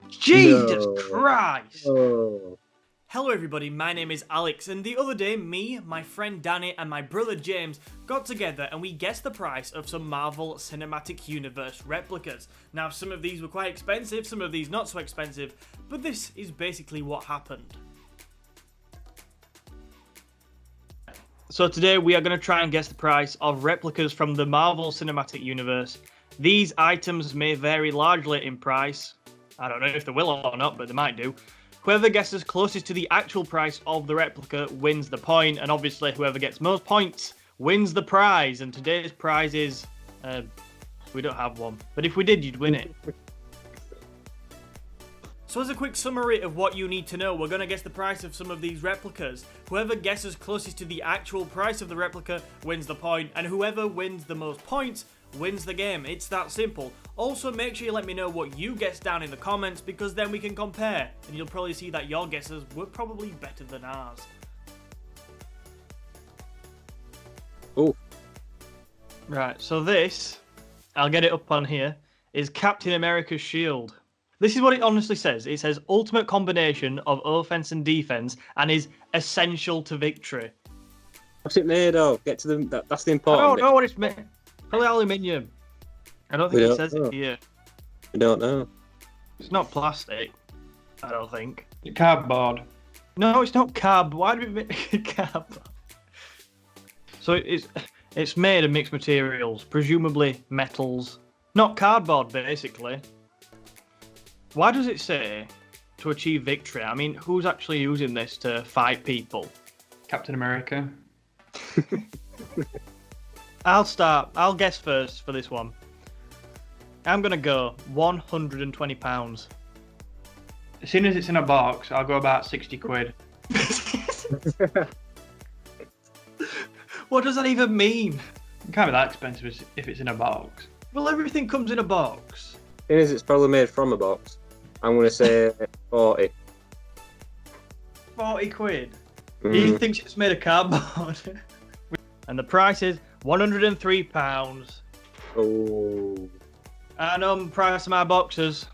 Jesus No. Christ! Oh. Hello everybody, my name is Alex, and the other day me, my friend Danny, and my brother James got together and we guessed the price of some Marvel Cinematic Universe replicas. Now some of these were quite expensive, some of these not so expensive, but this is basically what happened. So today we are going to try and guess the price of replicas from the Marvel Cinematic Universe. These items may vary largely in price. I don't know if they will or not, but they might do. Whoever guesses closest to the actual price of the replica wins the point, and obviously whoever gets most points wins the prize. And today's prize is... we don't have one, but if we did, you'd win it. So as a quick summary of what you need to know, we're going to guess the price of some of these replicas. Whoever guesses closest to the actual price of the replica wins the point, and whoever wins the most points wins the game. It's that simple. Also, make sure you let me know what you guessed down in the comments, because then we can compare, and you'll probably see that your guesses were probably better than ours. Oh. Right, so this, I'll get it up on here, is Captain America's shield. This is what it honestly says. It says ultimate combination of offense and defense and is essential to victory. What's it made of? Get to the. That's the I important don't know what it's made. Probably aluminium. I don't think We it don't says know. it here. I don't know. It's not plastic. I don't think. Cardboard. No, it's not carb. Why do we make carb? So it's made of mixed materials, presumably metals, not cardboard, basically. Why does it say to achieve victory? I mean, who's actually using this to fight people? Captain America. I'll guess first for this one. I'm gonna go £120. As soon as it's in a box, I'll go about 60 quid. What does that even mean? It can't be that expensive if it's in a box. Well, everything comes in a box. Thing is, it's probably made from a box. I'm going to say 40. 40 quid. Mm. He thinks it's made of cardboard. And the price is £103. Oh. And the price of my boxes.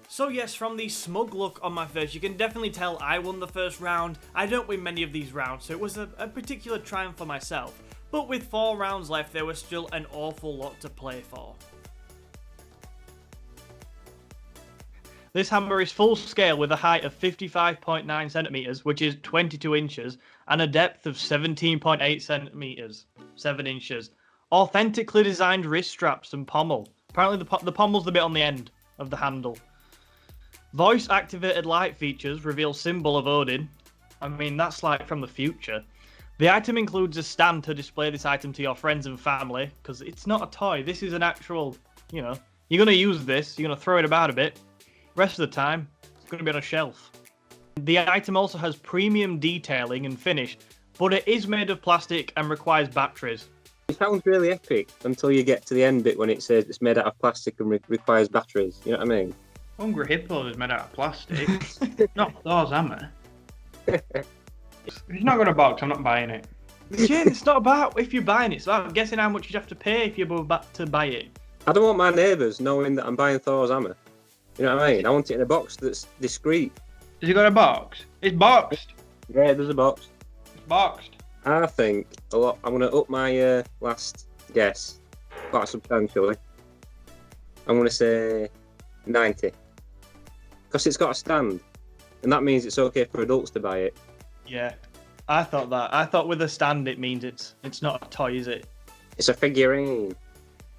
So yes, from the smug look on my face, you can definitely tell I won the first round. I don't win many of these rounds, so it was a particular triumph for myself. But with 4 rounds left, there was still an awful lot to play for. This hammer is full scale with a height of 55.9 centimeters, which is 22 inches, and a depth of 17.8 centimeters, 7 inches. Authentically designed wrist straps and pommel. Apparently the pommel's the bit on the end of the handle. Voice activated light features reveal symbol of Odin. I mean, that's like from the future. The item includes a stand to display this item to your friends and family, because it's not a toy. This is an actual, you're going to use this, you're going to throw it about a bit. Rest of the time, it's going to be on a shelf. The item also has premium detailing and finish, but it is made of plastic and requires batteries. It sounds really epic until you get to the end bit when it says it's made out of plastic and requires batteries. You know what I mean? Hungry Hippo is made out of plastic. Not Thor's hammer. If it's not got a box, I'm not buying it. Jane, it's not about if you're buying it, it's about guessing how much you'd have to pay if you were back to buy it. I don't want my neighbours knowing that I'm buying Thor's hammer. You know what I mean? I want it in a box that's discreet. Has it got a box? It's boxed. Yeah, there's a box. It's boxed. I think a lot. I'm going to up my last guess quite substantially. I'm going to say 90. Because it's got a stand. And that means it's okay for adults to buy it. Yeah, I thought that. I thought with a stand it means it's not a toy, is it? It's a figurine.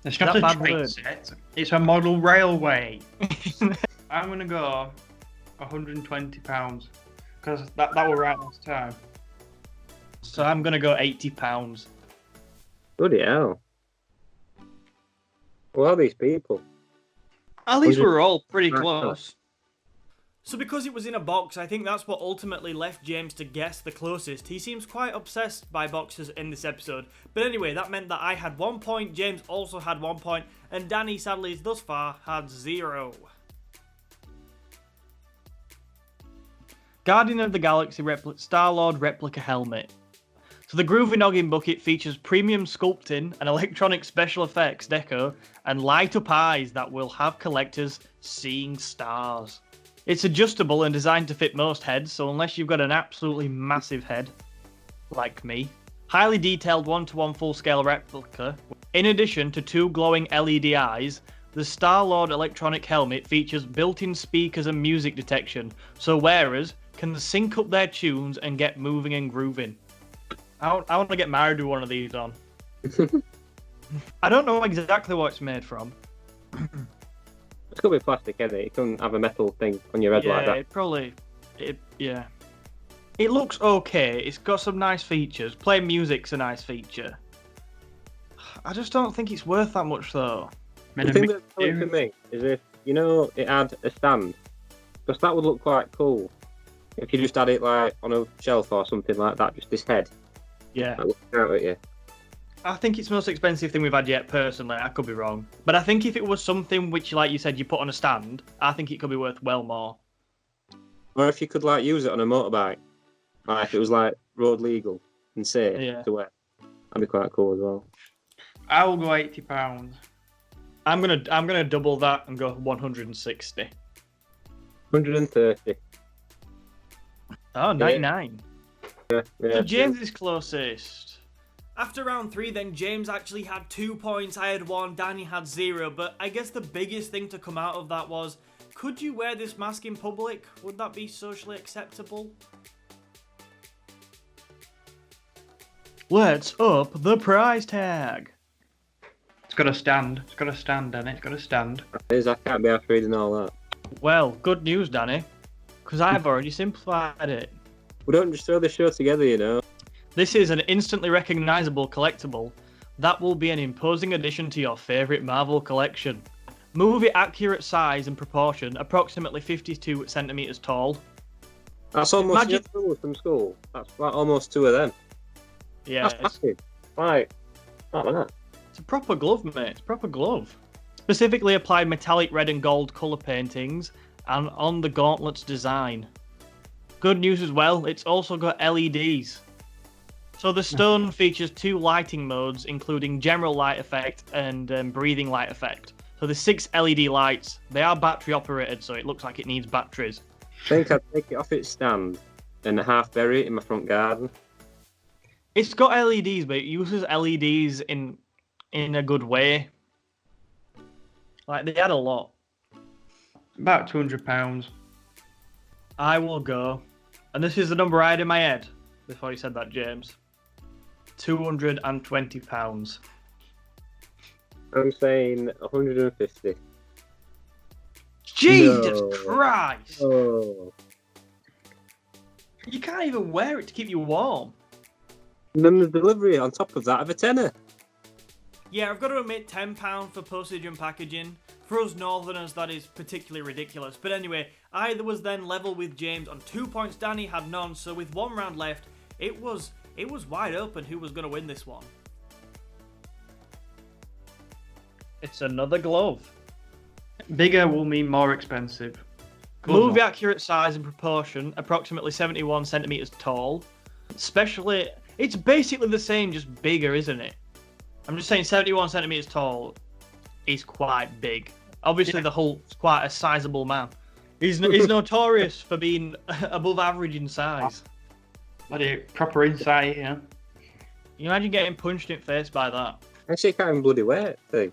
It's not That a bad train word. set. It's a model railway. I'm going to go £120. Because that were right last time. So I'm going to go £80. Bloody hell. Who are these people? At least Was it- we're all pretty Right, close. So because it was in a box, I think that's what ultimately left James to guess the closest. He seems quite obsessed by boxes in this episode. But anyway, that meant that I had 1 point, James also had 1 point, and Danny sadly thus far had 0. Guardian of the Galaxy Star-Lord replica helmet. So the Groovy Noggin bucket features premium sculpting and electronic special effects deco and light up eyes that will have collectors seeing stars. It's adjustable and designed to fit most heads, so unless you've got an absolutely massive head, like me. Highly detailed 1-to-1 full-scale replica. In addition to 2 glowing LED eyes, the Star-Lord electronic helmet features built-in speakers and music detection, so wearers can sync up their tunes and get moving and grooving. I want to get married with one of these on. I don't know exactly what it's made from. It's got to be plastic, isn't it? You couldn't have a metal thing on your head like that. Yeah. It looks okay. It's got some nice features. Playing music's a nice feature. I just don't think it's worth that much, though. The thing that's funny for me is if, it had a stand. Because that would look quite cool. If you just had it like on a shelf or something like that, just this head. Yeah. Looking out at you. I think it's the most expensive thing we've had yet, personally. I could be wrong. But I think if it was something which, like you said, you put on a stand, I think it could be worth well more. Or if you could use it on a motorbike. Like if it was road legal and safe to wear. That'd be quite cool as well. I will go £80. I'm gonna double that and go 160. 130. Oh, 99. Yeah. So James is closest. After round 3 then, James actually had 2 points, I had 1, Danny had 0, but I guess the biggest thing to come out of that was, could you wear this mask in public? Would that be socially acceptable? Let's up the price tag. It's got a stand. It's got a stand, Danny. It's got a stand. I can't be after reading all that. Well, good news, Danny, because I've already simplified it. We don't just throw the show together, This is an instantly recognizable collectible that will be an imposing addition to your favorite Marvel collection. Movie accurate size and proportion, approximately 52 centimeters tall. That's almost from school. That's almost 2 of them. Yeah, That's massive. Like that. it's a proper glove, mate. It's a proper glove. Specifically applied metallic red and gold colour paintings and on the gauntlet's design. Good news as well, it's also got LEDs. So the stone features 2 lighting modes, including general light effect and breathing light effect. So there's 6 LED lights. They are battery operated, so it looks like it needs batteries. I think I'd take it off its stand and half bury it in my front garden. It's got LEDs, but it uses LEDs in a good way. Like, they add a lot. About £200. I will go. And this is the number I had in my head before you said that, James. £220. I'm saying 150. Jesus No. Christ! Oh. You can't even wear it to keep you warm. And then the delivery on top of that of a tenner. Yeah, I've got to admit, £10 for postage and packaging. For us northerners, that is particularly ridiculous. But anyway, I was then level with James on 2 points. Danny had none, so with 1 round left, it was wide open who was going to win this one. It's another glove. Bigger will mean more expensive. Movie accurate size and proportion, approximately 71 centimeters tall. Especially, it's basically the same, just bigger, isn't it? I'm just saying 71 centimeters tall is quite big. Obviously, the Hulk's quite a sizable man. He's notorious for being above average in size. Bloody proper insight, yeah. You imagine getting punched in the face by that? Actually, you can't even bloody wear it, thing.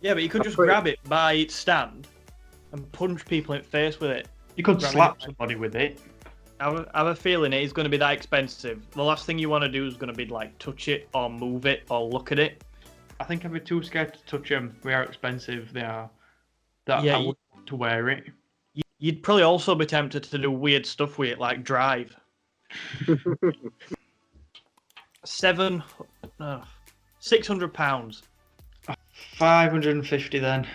Yeah, but you could just grab it by its stand and punch people in the face with it. You could Grab slap it. somebody with it. I have a feeling it is going to be that expensive. The last thing you want to do is going to be touch it or move it or look at it. I think I'd be too scared to touch them with how expensive they are. That Yeah, I would want to wear it. You'd probably also be tempted to do weird stuff with it, like drive. £600. 550 then.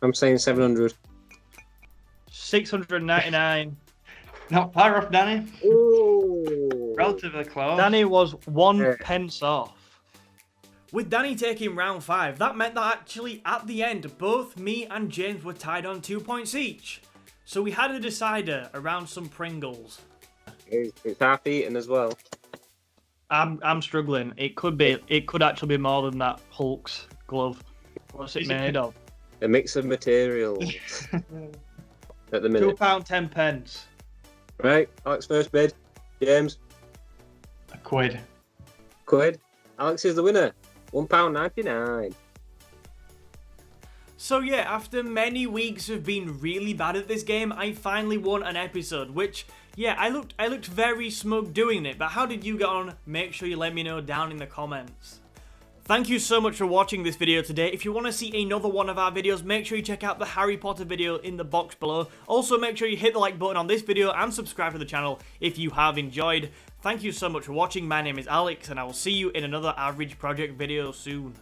I'm saying 700. 699. Not far off, Danny. Ooh. Relatively close. Danny was 1 pence off. With Danny taking round 5, that meant that actually at the end, both me and James were tied on 2 points each. So we had a decider around some Pringles. It's half eaten as well. I'm struggling. It could actually be more than that Hulk's glove. What's it made of? A mix of materials. At the minute. £2.10. Right, Alex first bid. James. A quid. Quid. Alex is the winner. £1.99. So yeah, after many weeks of being really bad at this game, I finally won an episode, which, yeah, I looked very smug doing it, but how did you get on? Make sure you let me know down in the comments. Thank you so much for watching this video today. If you want to see another one of our videos, make sure you check out the Harry Potter video in the box below. Also, make sure you hit the like button on this video and subscribe to the channel if you have enjoyed. Thank you so much for watching. My name is Alex, and I will see you in another Average Project video soon.